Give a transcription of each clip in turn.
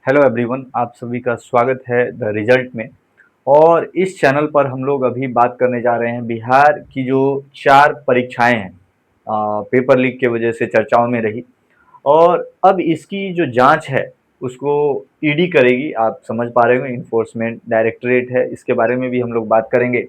Hello everyone, आप सभी का स्वागत है द रिजल्ट में। और इस चैनल पर हम लोग अभी बात करने जा रहे हैं बिहार की जो 4 परीक्षाएं हैं, पेपर लीक की वजह से चर्चाओं में रही। और अब इसकी जो जांच है उसको ईडी करेगी। आप समझ पा रहे हो, इन्फोर्समेंट डायरेक्टरेट है, इसके बारे में भी हम लोग बात करेंगे।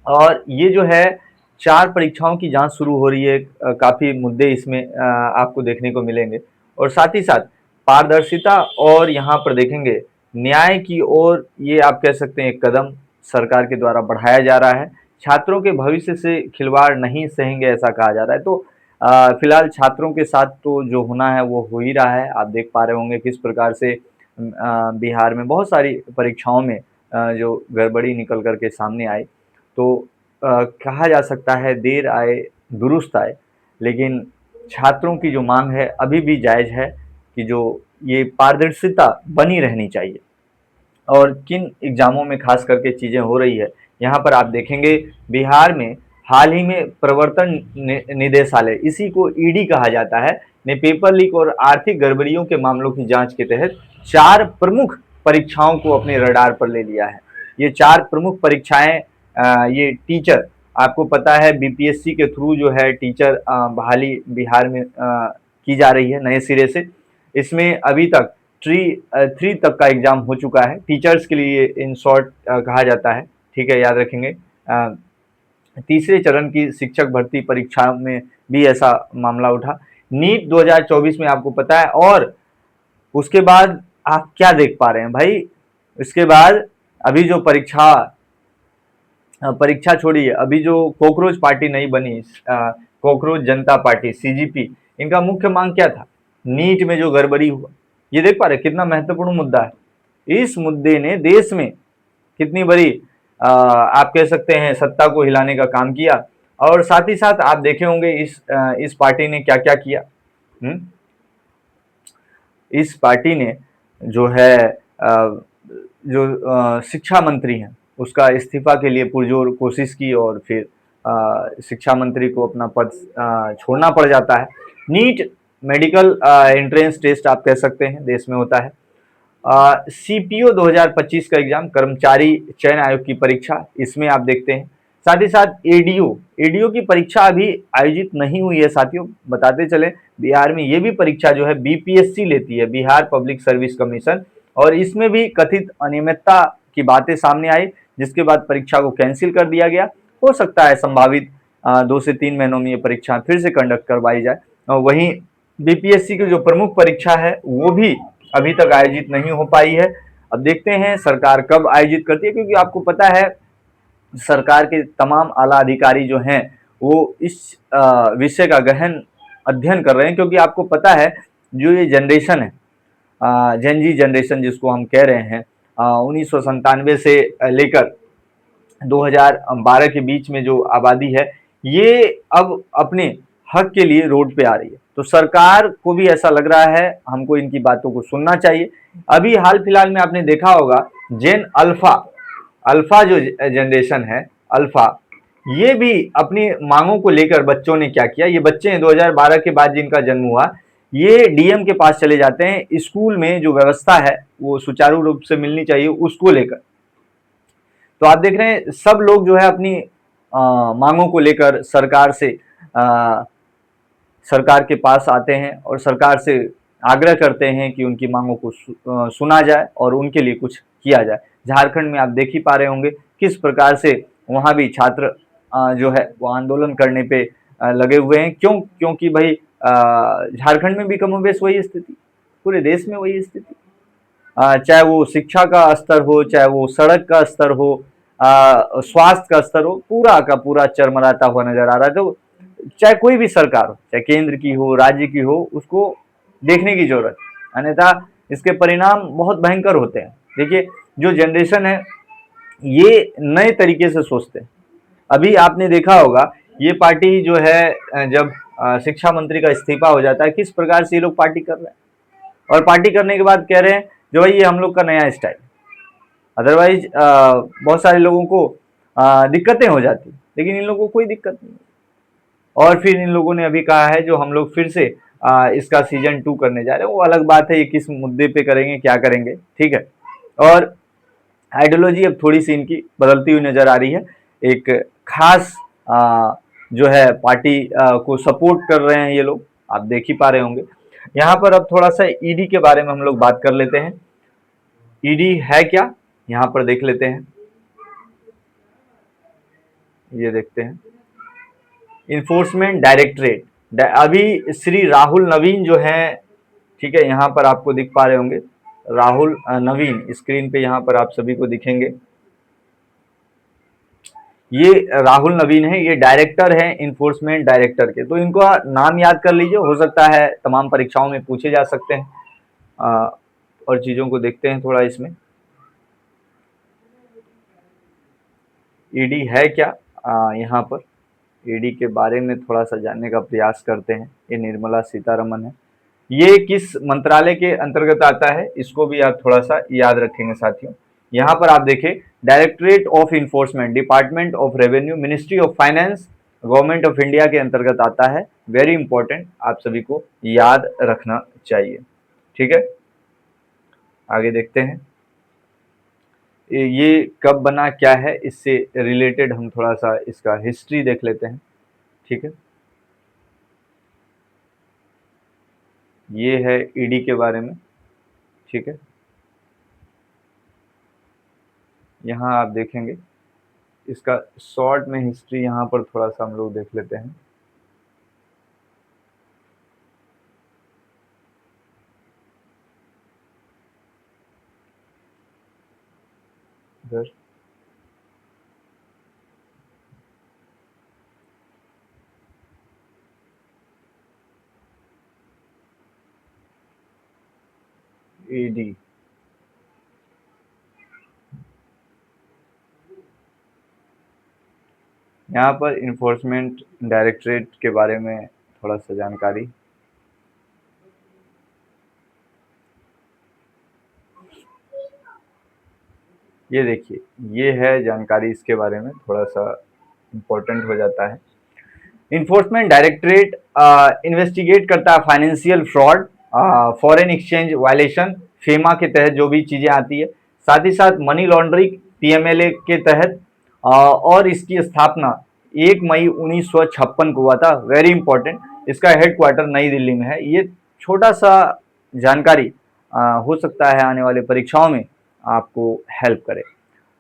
और ये जो है 4 परीक्षाओं की जांच शुरू हो रही है। काफ़ी मुद्दे इसमें आपको देखने को मिलेंगे। और साथ ही साथ पारदर्शिता और यहाँ पर देखेंगे न्याय की ओर, ये आप कह सकते हैं एक कदम सरकार के द्वारा बढ़ाया जा रहा है। छात्रों के भविष्य से खिलवाड़ नहीं सहेंगे, ऐसा कहा जा रहा है। तो फिलहाल छात्रों के साथ तो जो होना है वो हो ही रहा है। आप देख पा रहे होंगे किस प्रकार से बिहार में बहुत सारी परीक्षाओं में जो गड़बड़ी निकल कर के सामने आई। तो कहा जा सकता है देर आए दुरुस्त आए, लेकिन छात्रों की जो मांग है अभी भी जायज़ है कि जो ये पारदर्शिता बनी रहनी चाहिए। और किन एग्जामों में खास करके चीज़ें हो रही है, यहाँ पर आप देखेंगे बिहार में हाल ही में प्रवर्तन निदेशालय, इसी को ईडी कहा जाता है, ने पेपर लीक और आर्थिक गड़बड़ियों के मामलों की जांच के तहत 4 प्रमुख परीक्षाओं को अपने रडार पर ले लिया है। ये 4 प्रमुख परीक्षाएं, ये टीचर, आपको पता है बीपीएससी के थ्रू जो है टीचर बहाली बिहार में की जा रही है नए सिरे से। इसमें अभी तक 3 तक का एग्जाम हो चुका है टीचर्स के लिए, इन शॉर्ट कहा जाता है। ठीक है, याद रखेंगे। तीसरे चरण की शिक्षक भर्ती परीक्षा में भी ऐसा मामला उठा। नीट 2024 में आपको पता है। और उसके बाद आप क्या देख पा रहे हैं भाई, इसके बाद अभी जो परीक्षा छोड़िए, अभी जो कॉकरोच पार्टी नहीं बनी, कॉकरोच जनता पार्टी सीजीपी, इनका मुख्य मांग क्या था? नीट में जो गड़बड़ी हुआ, ये देख पा रहे कितना महत्वपूर्ण मुद्दा है। इस मुद्दे ने देश में कितनी बड़ी आप कह सकते हैं सत्ता को हिलाने का काम किया। और साथ ही साथ आप देखे होंगे इस पार्टी ने क्या क्या किया। हुँ? इस पार्टी ने जो है जो शिक्षा मंत्री हैं उसका इस्तीफा के लिए पुरजोर कोशिश की, और फिर शिक्षा मंत्री को अपना पद छोड़ना पड़ जाता है। नीट मेडिकल एंट्रेंस टेस्ट आप कह सकते हैं देश में होता है। सीपीओ 2025 का एग्जाम, कर्मचारी चयन आयोग की परीक्षा, इसमें आप देखते हैं। साथ ही साथ एडीओ एडीओ की परीक्षा अभी आयोजित नहीं हुई है साथियों, बताते चले। बिहार में ये भी परीक्षा जो है बीपीएससी लेती है, बिहार पब्लिक सर्विस कमीशन, और इसमें भी कथित अनियमितता की बातें सामने आई, जिसके बाद परीक्षा को कैंसिल कर दिया गया। हो सकता है संभावित 2 से 3 महीनों में ये परीक्षा फिर से कंडक्ट करवाई जाए। और वहीं बीपीएससी की जो प्रमुख परीक्षा है वो भी अभी तक आयोजित नहीं हो पाई है। अब देखते हैं सरकार कब आयोजित करती है, क्योंकि आपको पता है सरकार के तमाम आला अधिकारी जो हैं वो इस विषय का गहन अध्ययन कर रहे हैं। क्योंकि आपको पता है जो ये जनरेशन है, जेनजी जनरेशन जिसको हम कह रहे हैं, 1997 से लेकर 2012 के बीच में जो आबादी है, ये अब अपने हक के लिए रोड पे आ रही है। तो सरकार को भी ऐसा लग रहा है हमको इनकी बातों को सुनना चाहिए। अभी हाल फिलहाल में आपने देखा होगा जेन अल्फा अल्फा जो जनरेशन है, अल्फा, ये भी अपनी मांगों को लेकर बच्चों ने क्या किया। ये बच्चे हैं 2012 के बाद जिनका जन्म हुआ, ये डीएम के पास चले जाते हैं स्कूल में जो व्यवस्था है वो सुचारू रूप से मिलनी चाहिए उसको लेकर। तो आप देख रहे हैं सब लोग जो है अपनी मांगों को लेकर सरकार के पास आते हैं और सरकार से आग्रह करते हैं कि उनकी मांगों को सुना जाए और उनके लिए कुछ किया जाए। झारखंड में आप देख ही पा रहे होंगे किस प्रकार से वहाँ भी छात्र जो है वो आंदोलन करने पे लगे हुए हैं। क्योंकि भाई झारखंड में भी कमोबेश वही स्थिति, पूरे देश में वही स्थिति। चाहे वो शिक्षा का स्तर हो, चाहे वो सड़क का स्तर हो, स्वास्थ्य का स्तर हो, पूरा का पूरा चरमराता हुआ नजर आ रहा है। तो चाहे कोई भी सरकार हो, चाहे केंद्र की हो, राज्य की हो, उसको देखने की जरूरत है, अन्यथा इसके परिणाम बहुत भयंकर होते हैं। देखिए जो जनरेशन है ये नए तरीके से सोचते हैं। अभी आपने देखा होगा ये पार्टी जो है जब शिक्षा मंत्री का इस्तीफा हो जाता है, किस प्रकार से ये लोग पार्टी कर रहे हैं, और पार्टी करने के बाद कह रहे हैं जो भाई ये हम लोग का नया स्टाइल। अदरवाइज बहुत सारे लोगों को दिक्कतें हो जाती, लेकिन इन लोगों को कोई दिक्कत नहीं। और फिर इन लोगों ने अभी कहा है जो हम लोग फिर से इसका सीजन 2 करने जा रहे हैं, वो अलग बात है, ये किस मुद्दे पे करेंगे, क्या करेंगे, ठीक है। और आइडियोलॉजी अब थोड़ी सी इनकी बदलती हुई नजर आ रही है। एक खास जो है पार्टी को सपोर्ट कर रहे हैं ये लोग, आप देख ही पा रहे होंगे। यहाँ पर अब थोड़ा सा ईडी के बारे में हम लोग बात कर लेते हैं। ईडी है क्या, यहाँ पर देख लेते हैं, ये देखते हैं, इन्फोर्समेंट डायरेक्टरेट। अभी श्री राहुल नवीन जो है, ठीक है, यहाँ पर आपको दिख पा रहे होंगे राहुल नवीन, स्क्रीन पे यहाँ पर आप सभी को दिखेंगे, ये राहुल नवीन है, ये डायरेक्टर है इन्फोर्समेंट डायरेक्टर के। तो इनका नाम याद कर लीजिए, हो सकता है तमाम परीक्षाओं में पूछे जा सकते हैं। और चीजों को देखते हैं थोड़ा इसमें, ईडी है क्या, यहाँ पर ईडी के बारे में थोड़ा सा जानने का प्रयास करते हैं। ये निर्मला सीतारमन है, ये किस मंत्रालय के अंतर्गत आता है, इसको भी आप थोड़ा सा याद रखेंगे साथियों। यहाँ पर आप देखें, directorate of enforcement, department of revenue, ministry of finance, government of India के अंतर्गत आता है। वेरी इंपॉर्टेंट, आप सभी को याद रखना चाहिए, ठीक है। आगे देखते हैं, ये कब बना, क्या है, इससे रिलेटेड हम थोड़ा सा इसका हिस्ट्री देख लेते हैं, ठीक है। ये है ईडी के बारे में, ठीक है। यहाँ आप देखेंगे, इसका शॉर्ट में हिस्ट्री यहाँ पर थोड़ा सा हम लोग देख लेते हैं। इधर ईडी, यहाँ पर इन्फोर्समेंट डायरेक्टरेट के बारे में थोड़ा सा जानकारी, ये देखिए, ये है जानकारी, इसके बारे में थोड़ा सा इम्पोर्टेंट हो जाता है। इन्फोर्समेंट डायरेक्टरेट इन्वेस्टिगेट करता है financial fraud, foreign exchange violation, FEMA के तहत जो भी चीज़ें आती है, साथ ही साथ मनी लॉन्ड्रिंग पीएमएलए के तहत, और इसकी स्थापना 1 मई 1956 को हुआ था। वेरी इंपॉर्टेंट, इसका हेडक्वार्टर नई दिल्ली में है। ये छोटा सा जानकारी हो सकता है आने वाले परीक्षाओं में आपको हेल्प करे।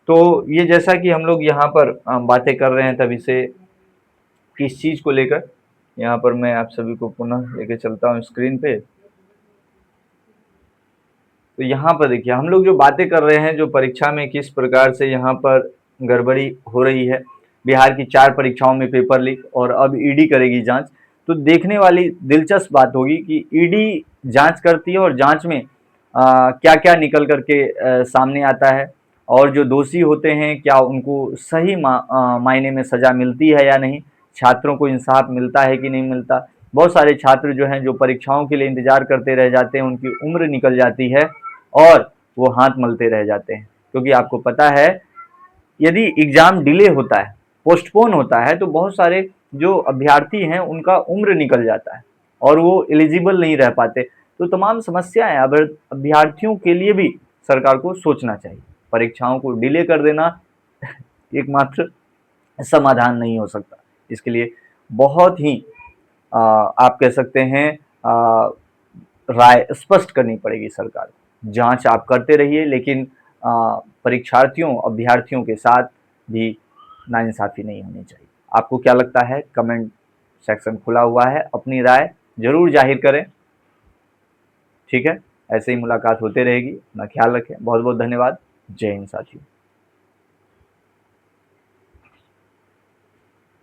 तो ये जैसा कि हम लोग यहाँ पर बातें कर रहे हैं, तभी से किस चीज़ को लेकर, यहाँ पर मैं आप सभी को पुनः लेके चलता हूँ स्क्रीन पे। तो यहाँ पर देखिए, हम लोग जो बातें कर रहे हैं, जो परीक्षा में किस प्रकार से यहाँ पर गड़बड़ी हो रही है, बिहार की 4 परीक्षाओं में पेपर लीक, और अब ईडी करेगी जांच। तो देखने वाली दिलचस्प बात होगी कि ईडी जांच करती है और जांच में क्या क्या निकल करके सामने आता है, और जो दोषी होते हैं क्या उनको सही मायने में सजा मिलती है या नहीं, छात्रों को इंसाफ मिलता है कि नहीं मिलता। बहुत सारे छात्र जो हैं, जो परीक्षाओं के लिए इंतजार करते रह जाते हैं, उनकी उम्र निकल जाती है और वो हाथ मलते रह जाते हैं। क्योंकि आपको पता है, यदि एग्जाम डिले होता है, पोस्टपोन होता है, तो बहुत सारे जो अभ्यर्थी हैं उनका उम्र निकल जाता है और वो एलिजिबल नहीं रह पाते। तो तमाम समस्याएं अब अभ्यर्थियों के लिए भी सरकार को सोचना चाहिए। परीक्षाओं को डिले कर देना एकमात्र समाधान नहीं हो सकता। इसके लिए बहुत ही आप कह सकते हैं राय स्पष्ट करनी पड़ेगी सरकार को। जांच आप करते रहिए, लेकिन परीक्षार्थियों, अभ्यर्थियों के साथ भी नाइंसाफ़ी नहीं होनी चाहिए। आपको क्या लगता है, कमेंट सेक्शन खुला हुआ है, अपनी राय जरूर जाहिर करें, ठीक है। ऐसे ही मुलाकात होते रहेगी, अपना ख्याल रखें। बहुत बहुत धन्यवाद। जय हिंद साथियों।